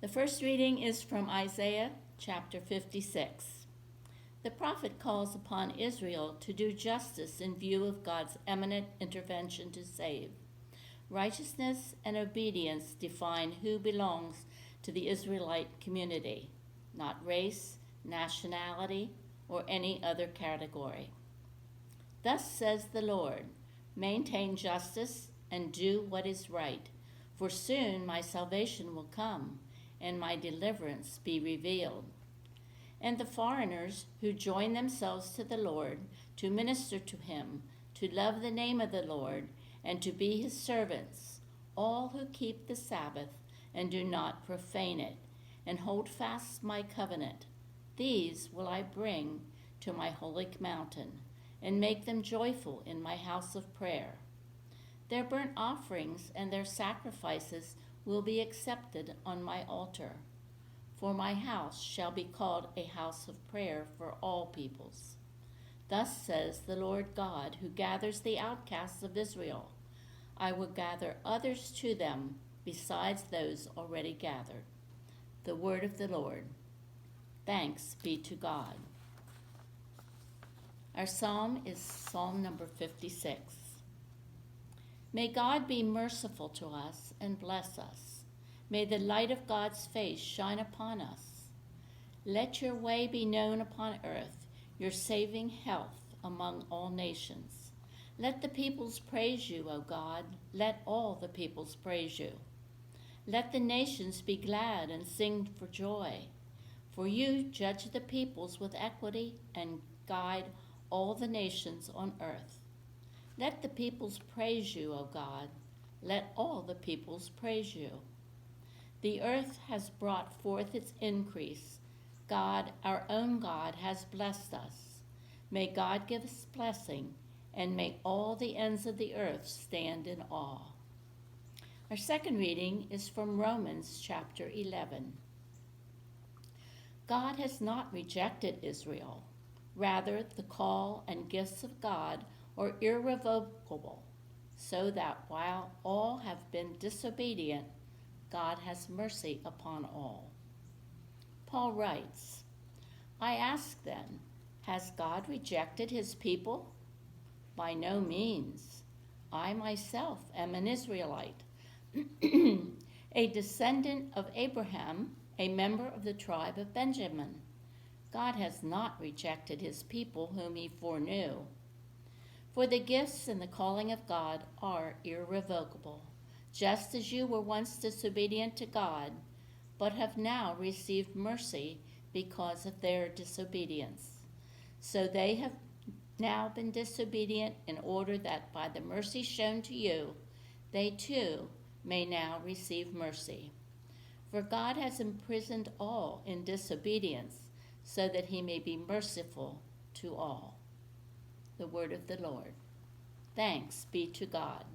The first reading is from Isaiah chapter 56. The prophet calls upon Israel to do justice in view of God's eminent intervention to save. Righteousness and obedience define who belongs to the Israelite community, not race, nationality, or any other category. Thus says the Lord, maintain justice and do what is right, for soon my salvation will come and my deliverance be revealed. And the foreigners who join themselves to the Lord to minister to him, to love the name of the Lord, and to be his servants, all who keep the Sabbath and do not profane it, and hold fast my covenant, these will I bring to my holy mountain, and make them joyful in my house of prayer. Their burnt offerings and their sacrifices will be accepted on my altar. For my house shall be called a house of prayer for all peoples. Thus says the Lord God, who gathers the outcasts of Israel. I will gather others to them besides those already gathered. The word of the Lord. Thanks be to God. Our psalm is Psalm number 56. May God be merciful to us and bless us. May the light of God's face shine upon us. Let your way be known upon earth, your saving health among all nations. Let the peoples praise you, O God. Let all the peoples praise you. Let the nations be glad and sing for joy. For you judge the peoples with equity and guide all the nations on earth. Let the peoples praise you, O God. Let all the peoples praise you. The earth has brought forth its increase. God, our own God, has blessed us. May God give us blessing, and may all the ends of the earth stand in awe. Our second reading is from Romans chapter 11. God has not rejected Israel. Rather, the call and gifts of God are irrevocable, so that while all have been disobedient, God has mercy upon all. Paul writes, I ask then, has God rejected his people? By no means. I myself am an Israelite, a descendant of Abraham, a member of the tribe of Benjamin. God has not rejected his people whom he foreknew. For the gifts and the calling of God are irrevocable, just as you were once disobedient to God, but have now received mercy because of their disobedience. So they have now been disobedient in order that by the mercy shown to you, they too may now receive mercy. For God has imprisoned all in disobedience, so that he may be merciful to all. The word of the Lord. Thanks be to God.